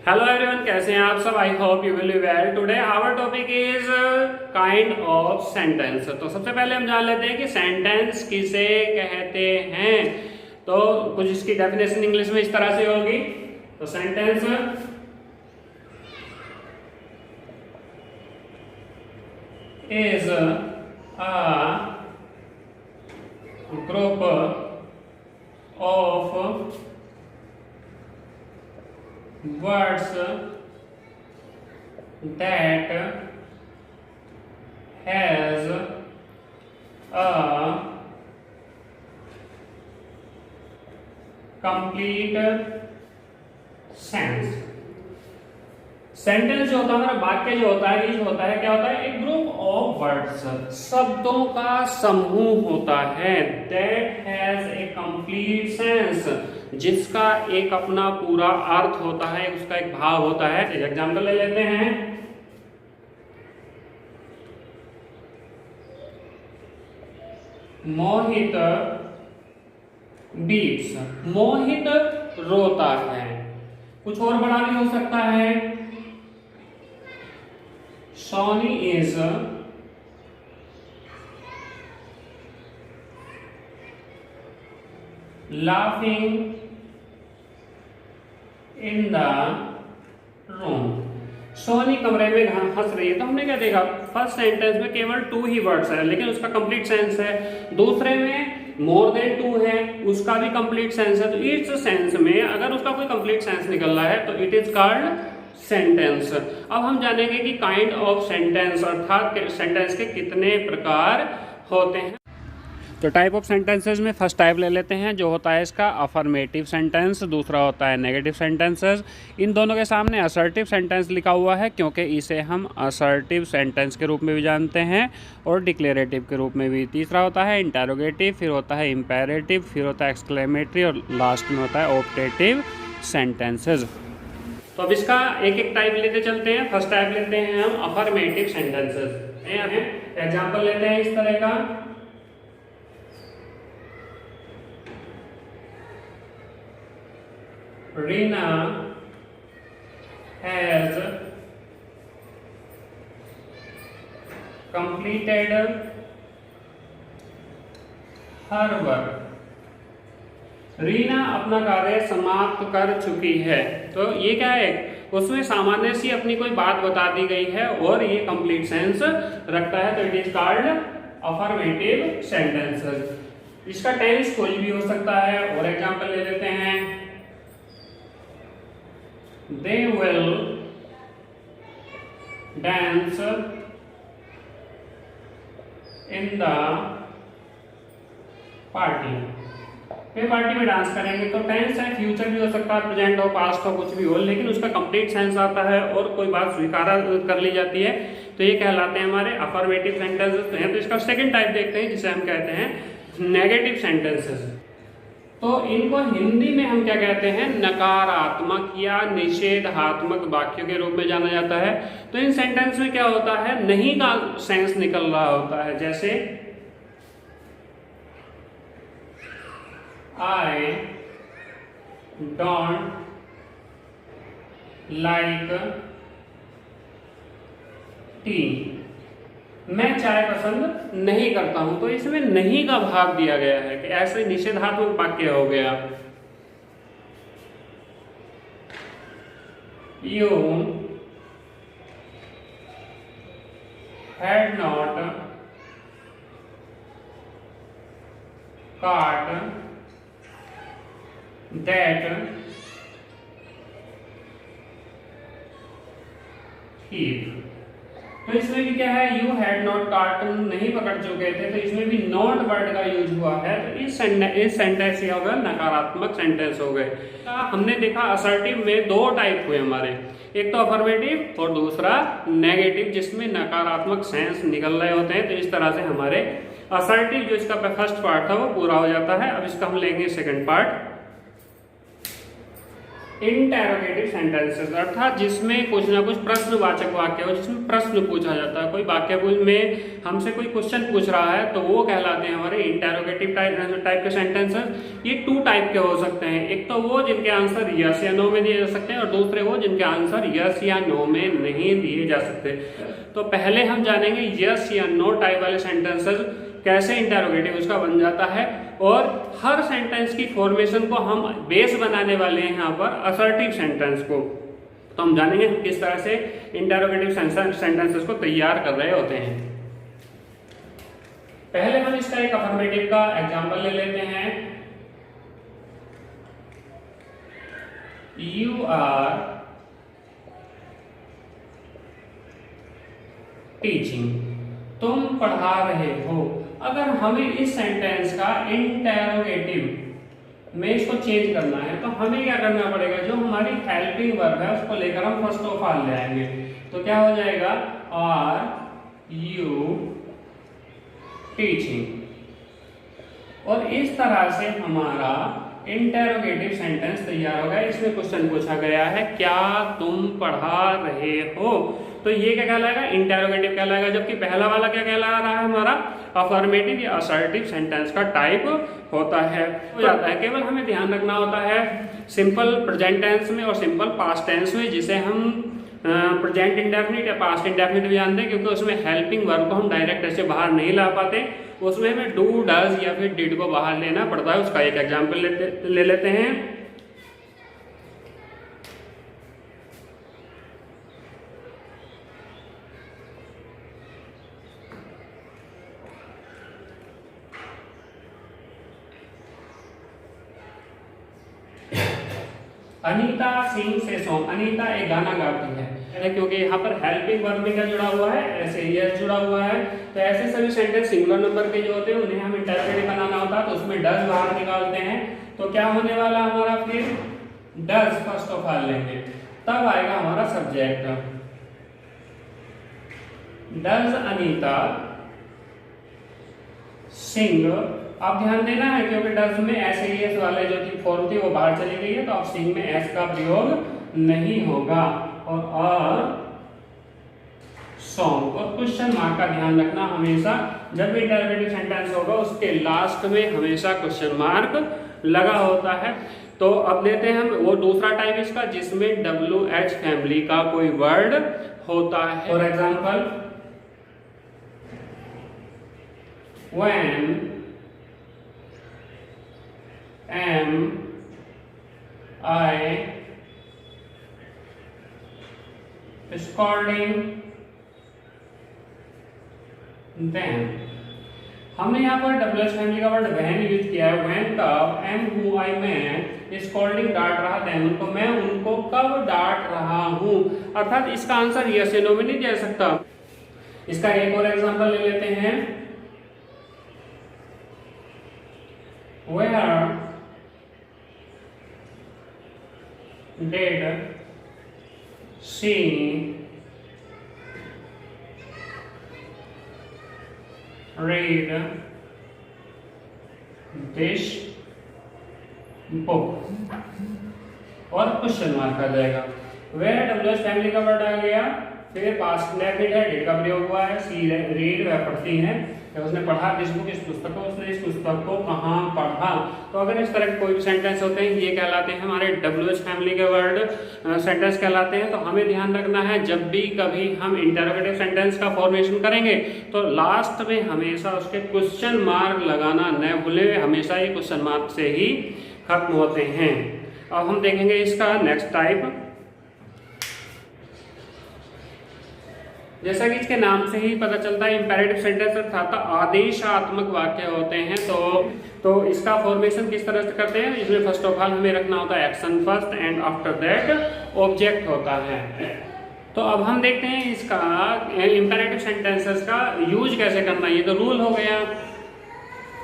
Hello everyone, कैसे हैं आप सब। I hope you will be well. Today our topic is kind of sentence. तो सबसे पहले हम जान लेते हैं कि सेंटेंस किसे कहते हैं। तो कुछ इसकी डेफिनेशन इंग्लिश में इस तरह से होगी। तो sentence is a group of words that has a complete sense। Sentence जो होता है हमारा वाक्य जो होता है, ये जो होता है क्या होता है, एक ग्रुप ऑफ वर्ड्स, शब्दों का समूह होता है। That has a complete sense, जिसका एक अपना पूरा अर्थ होता है, उसका एक भाव होता है। एग्जाम्पल ले लेते हैं। मोहित बीप्स, मोहित रोता है। कुछ और बड़ा भी हो सकता है। Soni is laughing in the room। Soni कमरे में हंस रही है। तो हमने क्या देखा, फर्स्ट सेंटेंस में केवल 2 ही वर्ड्स है, लेकिन उसका कंप्लीट सेंस है। दूसरे में मोर देन 2 है, उसका भी कंप्लीट सेंस है। तो इस सेंस में अगर उसका कोई कंप्लीट सेंस निकल रहा है तो इट इज कॉल्ड सेंटेंस। अब हम जानेंगे कि काइंड ऑफ सेंटेंस अर्थात सेंटेंस के कितने प्रकार होते हैं। तो टाइप ऑफ सेंटेंसेस में फर्स्ट टाइप ले लेते हैं, जो होता है इसका अफर्मेटिव सेंटेंस, दूसरा होता है नेगेटिव सेंटेंसेस। इन दोनों के सामने असर्टिव सेंटेंस लिखा हुआ है, क्योंकि इसे हम असर्टिव सेंटेंस के रूप में भी जानते हैं और डिक्लेरेटिव के रूप में भी। तीसरा होता है इंटेरोगेटिव, फिर होता है इम्पेरेटिव, फिर होता है एक्सक्लेमेटरी और लास्ट में होता है ऑप्टेटिव सेंटेंसेस। तो अब इसका एक एक टाइप लेते चलते हैं। फर्स्ट टाइप लेते हैं हम अफर्मेटिव सेंटेंसेस। एग्जाम्पल लेते हैं इस तरह का। Reena has completed her work. Reena अपना कार्य समाप्त कर चुकी है। तो ये क्या है, उसमें सामान्य सी अपनी कोई बात बता दी गई है और ये कंप्लीट सेंस रखता है। तो it is called affirmative sentences. इसका टेंस कोई भी हो सकता है। और एग्जांपल ले लेते हैं। They will dance in the party. Way party में डांस करेंगे। तो टेंस है, फ्यूचर भी हो सकता है, प्रेजेंट हो, पास्ट हो, कुछ भी हो, लेकिन उसका कंप्लीट सेंस आता है और कोई बात स्वीकार कर ली जाती है। तो ये कहलाते हैं हमारे अफर्मेटिव सेंटेंसेस हैं। तो इसका सेकंड टाइप देखते हैं, जिसे हम कहते हैं नेगेटिव सेंटेंसेस। तो इनको हिंदी में हम क्या कहते हैं, नकारात्मक या निषेधात्मक वाक्यों के रूप में जाना जाता है। तो इन सेंटेंस में क्या होता है, नहीं का सेंस निकल रहा होता है। जैसे I don't like tea। मैं चाय पसंद नहीं करता हूं। तो इसमें नहीं का भाग दिया गया है कि ऐसे निषेधात्मक वाक्य हो गया। You had not caught that thief। तो इसमें भी क्या है, यू हैड नॉट काट, नहीं पकड़ चुके थे। तो इसमें भी नॉट वर्ड का यूज हुआ है। तो इस सेंटेंस ये हो गया नकारात्मक सेंटेंस हो गए। हमने देखा असर्टिव में 2 टाइप हुए हमारे, एक तो अफर्मेटिव और दूसरा नेगेटिव, जिसमें नकारात्मक सेंस निकल रहे होते हैं। तो इस तरह से हमारे असर्टिव जो इसका फर्स्ट पार्ट था वो पूरा हो जाता है। अब इसका हम लेंगे सेकंड पार्ट। इंटेरोगेटिव सेंटेंसेस, अर्थात जिसमें कुछ ना कुछ प्रश्नवाचक वाक्य हो, जिसमें प्रश्न पूछा जाता है। कोई वाक्य में हमसे कोई क्वेश्चन पूछ रहा है तो वो कहलाते हैं हमारे इंटेरोगेटिव टाइप के सेंटेंसेस। ये 2 टाइप के हो सकते हैं, एक तो वो जिनके आंसर यस या नो में दिए जा सकते हैं, और दूसरे वो जिनके आंसर यस या नो में नहीं दिए जा सकते। तो पहले हम जानेंगे यस या नो टाइप वाले सेंटेंसेस कैसे इंटेरोगेटिव उसका बन जाता है, और हर सेंटेंस की फॉर्मेशन को हम बेस बनाने वाले हैं यहाँ पर असर्टिव सेंटेंस को। तो हम जानेंगे हम किस तरह से इंटेरोगेटिव सेंटेंसेस को तैयार कर रहे होते हैं। पहले हम इसका एक अफर्मेटिव का एग्जांपल ले लेते हैं। यू आर टीचिंग, तुम पढ़ा रहे हो। अगर हमें इस सेंटेंस का इंटेरोगेटिव में इसको चेंज करना है तो हमें क्या करना पड़ेगा, जो हमारी हेल्पिंग वर्ब है उसको लेकर हम फर्स्ट ऑफ ऑल ले आएंगे। तो क्या हो जाएगा, आर यू टीचिंग, और इस तरह से हमारा इंटेरोगेटिव सेंटेंस तैयार होगा। इसमें क्वेश्चन पूछा गया है, क्या तुम पढ़ा रहे हो, तो ये क्या कहलाएगा, इंटेरोगेटिव कहलाएगा। जबकि पहला वाला क्या कहला रहा है, हमारा अफर्मेटिव या असर्टिव सेंटेंस का टाइप होता है। हो जाता है, केवल हमें ध्यान रखना होता है सिंपल प्रेजेंट टेंस में और सिंपल पास्ट टेंस में, जिसे हम प्रेजेंट इंडेफिनिट या पास्ट इंडेफिनिट भी जानते हैं, क्योंकि उसमें हेल्पिंग वर्ब को हम डायरेक्ट ऐसे बाहर नहीं ला पाते, उसमें हमें डू, डज या फिर डिड को बाहर लेना पड़ता है। उसका एक एग्जाम्पल ले लेते हैं। Anita sings a song, Anita एक गाना गाती है, क्योंकि यहाँ पर हेल्पिंग वर्ब में क्या जुड़ा हुआ है, ऐसे यस जुड़ा हुआ है। तो ऐसे सभी सेंटेंस सिंगुलर नंबर के जो होते हैं उन्हें हम इंटरप्रेटिव बनाना होता है, तो उसमें डज बाहर निकालते हैं। तो क्या होने वाला हमारा, फिर डज फर्स्ट ऑफ ऑल लेंगे, तब आएगा हमारा सब्जेक्ट। डज अनीता सिंग, अब ध्यान देना है क्योंकि डज में ऐसे ही एस वाले जो थी फॉर्म थी वो बाहर चली गई है, तो अब सिंग में एस का प्रयोग नहीं होगा। और सॉन्ग, और क्वेश्चन मार्क का ध्यान रखना हमेशा, जब भी इंटरप्रेटिव सेंटेंस होगा उसके लास्ट में हमेशा क्वेश्चन मार्क लगा होता है। तो अब लेते हैं हम वो दूसरा टाइप इसका, जिसमें WH फैमिली का कोई वर्ड होता है। For example, when am I scolding them, हमने यहाँ पर WH फैमिली का वर्ड when यूज किया है। when कब, am who I मैं, स्कॉल्डिंग डांट रहा them, तो मैं उनको कब डांट रहा हूँ, अर्थात इसका आंसर यस या नो में नहीं दे सकता। इसका एक और एग्जांपल ले लेते हैं। Where did she read this book, और क्वेश्चन मार्क आ जाएगा। Where WH फैमिली का वर्ड आ गया, फिर पास्ट इंडेफिनिट है, डिड का प्रयोग हुआ है, सी रीड वह पढ़ती है, उसने पढ़ा दिस बुक, इस पुस्तक को, उसने इस पुस्तक को कहाँ पढ़ा। तो अगर इस तरह के कोई भी सेंटेंस होते हैं ये कहलाते हैं हमारे WH फैमिली के वर्ड सेंटेंस कहलाते हैं। तो हमें ध्यान रखना है जब भी कभी हम इंटरोगेटिव सेंटेंस का फॉर्मेशन करेंगे तो लास्ट में हमेशा उसके क्वेश्चन मार्क लगाना न भूलें, हमेशा ये क्वेश्चन मार्क से ही खत्म होते हैं। अब हम देखेंगे इसका नेक्स्ट टाइप। जैसा कि इसके नाम से ही पता चलता है इंपेरेटिव सेंटेंस अर्थात आदेशात्मक वाक्य होते हैं। तो इसका फॉर्मेशन किस तरह से करते हैं, इसमें फर्स्ट ऑफ ऑल हमें रखना होता है action first and after that object होता है। तो अब हम देखते हैं इसका इंपेरेटिव सेंटेंसेस का यूज कैसे करना है। ये तो रूल हो गया।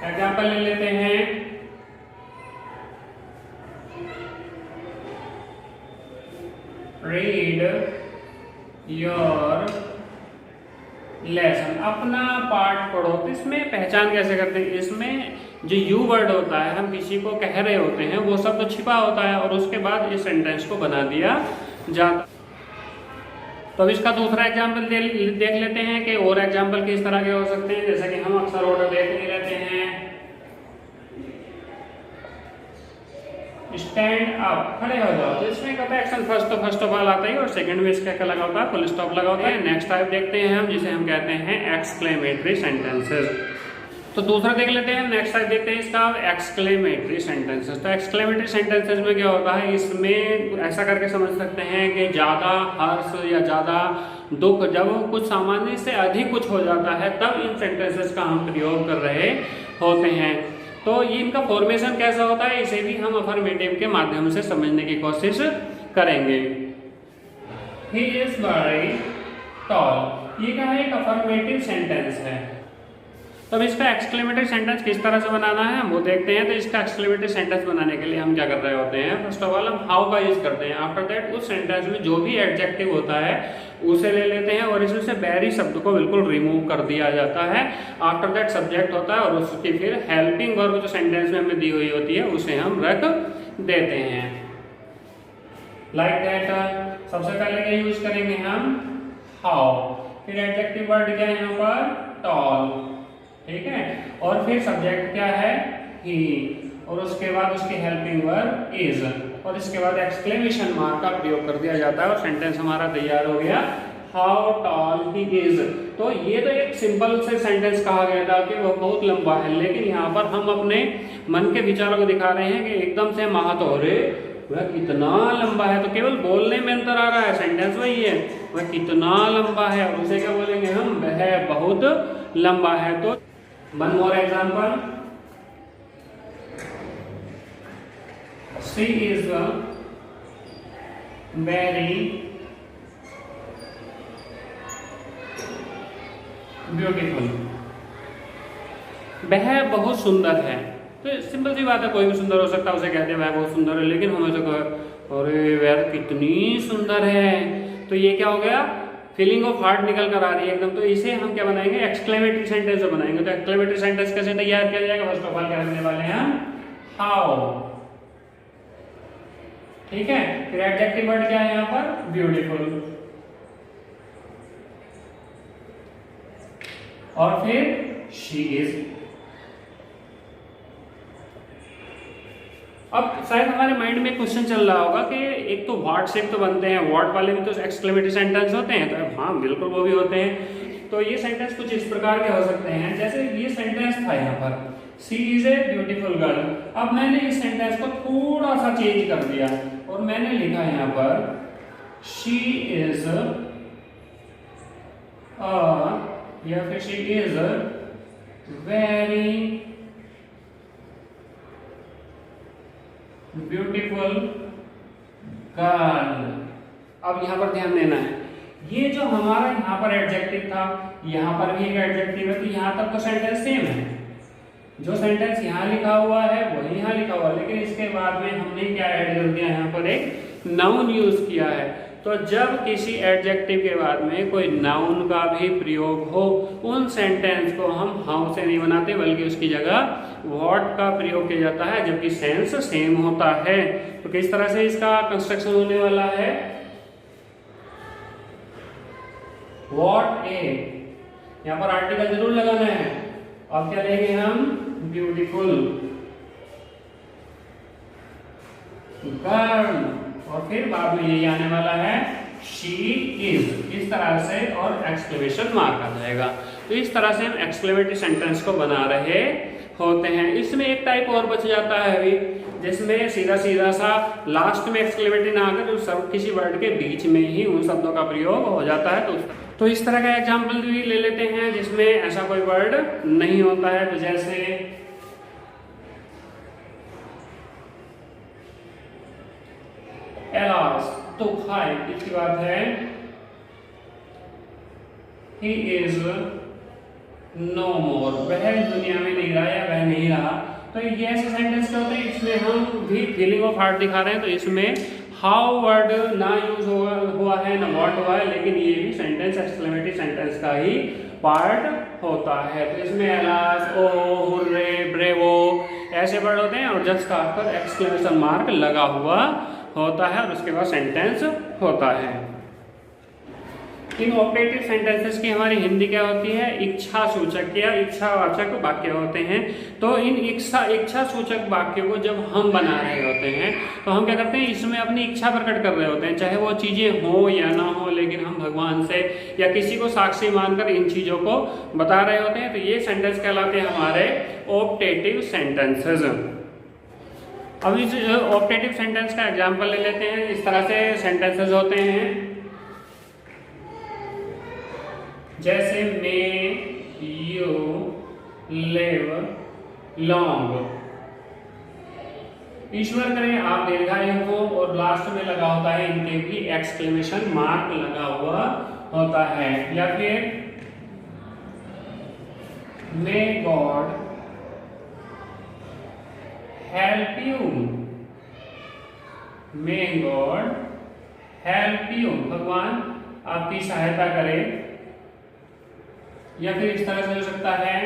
एग्जांपल ले लेते हैं, रीड योर लेसन, अपना पाठ पढ़ो। तो इसमें पहचान कैसे करते हैं, इसमें जो यू वर्ड होता है, हम किसी को कह रहे होते हैं, वो सब तो छिपा होता है और उसके बाद इस सेंटेंस को बना दिया जाता। तो अब इसका दूसरा एग्जाम्पल देख लेते हैं कि और एग्जाम्पल किस तरह के हो सकते हैं। जैसे कि हम अक्सर ऑर्डर देख ही रहते हैं, स्टैंड अप, खड़े हो जाओ। तो इसमें क्या होता है, एक्शन फर्स्ट ऑफ ऑल आता है और सेकंड में इसका क्या लगा होता है, फुल स्टॉप लगा होता है। नेक्स्ट टाइप देखते हैं हम, जिसे हम कहते हैं एक्सक्लेमेटरी सेंटेंसेस। तो दूसरा देख लेते हैं, नेक्स्ट टाइप देखते हैं इसका एक्सक्लेमेटरी सेंटेंसेस। तो एक्सक्लेमेटरी सेंटेंसेस में क्या होता है, इसमें ऐसा करके समझ सकते हैं कि ज़्यादा हर्ष या ज़्यादा दुख, जब कुछ सामान्य से अधिक कुछ हो जाता है, तब इन सेंटेंसेस का हम प्रयोग कर रहे होते हैं। तो ये इनका फॉर्मेशन कैसा होता है, इसे भी हम अफर्मेटिव के माध्यम से समझने की कोशिश करेंगे। ही इज वेरी टॉल, ये क्या है, एक अफर्मेटिव सेंटेंस है। तब इसका एक्सक्लेमेटरी सेंटेंस किस तरह से बनाना है वो देखते हैं। तो इसका एक्सक्लेमेटरी सेंटेंस बनाने के लिए हम क्या कर रहे होते हैं, फर्स्ट ऑफ ऑल हम हाउ का यूज करते हैं। आफ्टर दैट उस सेंटेंस में जो भी एडजेक्टिव होता है उसे ले लेते हैं और इसमें से वेरी शब्द को बिल्कुल रिमूव कर दिया जाता है। आफ्टर दैट सब्जेक्ट होता है और उसकी फिर हेल्पिंग वर्ब जो सेंटेंस में हमें दी हुई होती है उसे हम रख देते हैं। लाइक दैट सबसे पहले क्या यूज करेंगे हम, हाउ, फिर एडजेक्टिव वर्ड क्या है यहाँ पर, टॉल, ठीक है, और फिर सब्जेक्ट क्या है, ही, और उसके बाद उसकी हेल्पिंग वर्ब इज, और इसके बाद एक्सक्लेमेशन मार्क का प्रयोग कर दिया जाता है और सेंटेंस हमारा तैयार हो गया, हाउ टॉल ही इज। तो ये तो एक सिंपल से सेंटेंस कहा गया था कि वो बहुत लंबा है, लेकिन यहाँ पर हम अपने मन के विचारों को दिखा रहे हैं कि एकदम से महातोरे वह कितना लंबा है। तो केवल बोलने में अंतर आ रहा है, सेंटेंस वही है, वह कितना लंबा है, और उसे क्या बोलेंगे हम, वह बहुत लंबा है। तो one more example, she is very beautiful, वह बहुत सुंदर है। तो सिंपल सी बात है, कोई भी सुंदर हो सकता है, उसे कहते हैं वह बहुत सुंदर है, लेकिन हम ऐसे कहें अरे वह कितनी सुंदर है, तो ये क्या हो गया, फीलिंग ऑफ हार्ट निकल कर आ रही है एकदम। तो इसे हम क्या बनाएंगे, एक्सक्लेमेटरी सेंटेंस बनाएंगे। तो एक्सक्लेमेटरी सेंटेंस कैसे तैयार किया जाएगा, फर्स्ट ऑफ ऑल क्या करने वाले हैं हम, हाउ, ठीक है, फिर एडजेक्टिव वर्ड क्या है यहाँ पर, ब्यूटीफुल, और फिर शी इज। अब शायद हमारे माइंड में क्वेश्चन चल रहा होगा कि एक तो व्हाट से तो बनते हैं, व्हाट वाले भी तो एक्सक्लेमेटरी सेंटेंस होते हैं। तो हाँ बिल्कुल वो भी होते हैं। तो ये सेंटेंस कुछ इस प्रकार के हो सकते हैं, जैसे ये सेंटेंस था यहाँ पर, she is a beautiful girl. अब मैंने इस सेंटेंस को थोड़ा सा चेंज कर दिया और मैंने लिखा यहाँ पर शी इज या फिर she is very beautiful girl. अब यहाँ पर ध्यान देना है, ये जो हमारा यहाँ पर एडजेक्टिव था, यहाँ पर भी एक एडजेक्टिव है, तो यहाँ तक तो सेंटेंस सेम है। जो सेंटेंस यहाँ लिखा हुआ है वही यहाँ लिखा हुआ है, लेकिन इसके बाद में हमने क्या ऐड कर दिया, यहाँ पर एक नाउन यूज किया है। तो जब किसी एडजेक्टिव के बाद में कोई नाउन का भी प्रयोग हो, उन सेंटेंस को हम हाउ से नहीं बनाते, बल्कि उसकी जगह व्हाट का प्रयोग किया जाता है, जबकि सेंस सेम होता है। तो किस तरह से इसका कंस्ट्रक्शन होने वाला है, व्हाट ए, यहाँ पर आर्टिकल जरूर लगाना है। अब क्या लेंगे हम, ब्यूटीफुल गर्ल, और फिर बाद में ये आने वाला है शी इज, इस तरह से, और एक्सक्लेमेशन मार्क आ जाएगा। तो इस तरह से हम एक्सक्लेमेटरी सेंटेंस को बना रहे होते हैं। इसमें एक टाइप और बच जाता है अभी, जिसमें सीधा सीधा सा लास्ट में एक्सक्लेमेटरी ना आकर उस किसी वर्ड के बीच में ही उन शब्दों का प्रयोग हो जाता है। तो इस तरह का एग्जाम्पल भी ले लेते हैं जिसमें ऐसा कोई वर्ड नहीं होता है। तो जैसे एलास, तो खाए, इसकी बात है he is no more, वह दुनिया में नहीं रहा या वह नहीं रहा। तो ये ऐसे सेंटेंस क्या होते हैं, इसमें हम भी फीलिंग ऑफ हार्ट दिखा रहे हैं। तो इसमें हाउ वर्ड ना यूज हुआ है, ना व्हाट हुआ है, लेकिन ये भी सेंटेंस एक्सक्लेमेटरी सेंटेंस का ही पार्ट होता है। तो इसमें एलास, ओ, हुर्रे, ब्रेवो ऐसे वर्ड होते हैं और जस्ट का आफ्टर एक्सक्लेमेशन मार्क लगा हुआ होता है और उसके बाद सेंटेंस होता है। इन ऑपरेटिव सेंटेंसेस की हमारी हिंदी क्या होती है? इच्छा सूचक या इच्छावाचक वाक्य होते हैं। तो इन इच्छा सूचक वाक्यों को जब हम बना रहे होते हैं तो हम क्या करते हैं, इसमें अपनी इच्छा प्रकट कर रहे होते हैं, चाहे वो चीजें हो या ना हो, लेकिन हम भगवान से या किसी को साक्षी मानकर इन चीजों को बता रहे होते हैं। तो ये सेंटेंस कहलाते हैं हमारे ऑप्टेटिव सेंटेंसेस। अब इस ऑप्टेटिव सेंटेंस का एग्जाम्पल ले लेते हैं। इस तरह से सेंटेंसेस होते हैं जैसे मे यू लिव लॉन्ग, ईश्वर करे आप दीर्घायु हो, और लास्ट में लगा होता है इनके भी एक्सक्लेमेशन मार्क लगा हुआ होता है। या फिर may God help you, may God help you, भगवान आपकी सहायता करे। या फिर इस तरह से हो सकता है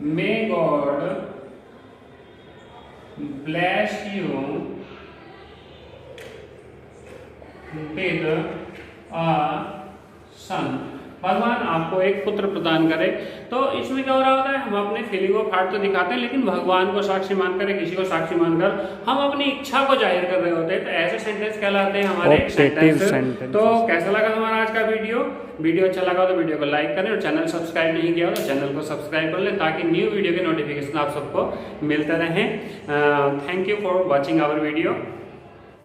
may God bless you with a son, भगवान आपको एक पुत्र प्रदान करे। तो इसमें क्या हो रहा होता है, हम अपने फीलिंग ऑफ हार्ट तो दिखाते हैं, लेकिन भगवान को साक्षी मानकर, किसी को साक्षी मानकर हम अपनी इच्छा को जाहिर कर रहे होते हैं। तो ऐसे सेंटेंस कहलाते हैं हमारे सेंटेंस। तो कैसा लगा हमारा आज का वीडियो अच्छा लगा तो वीडियो को लाइक करें, और चैनल सब्सक्राइब नहीं किया हो तो चैनल को सब्सक्राइब कर लें, ताकि न्यू वीडियो के नोटिफिकेशन आप सबको मिलते रहें। Thank you for watching our video.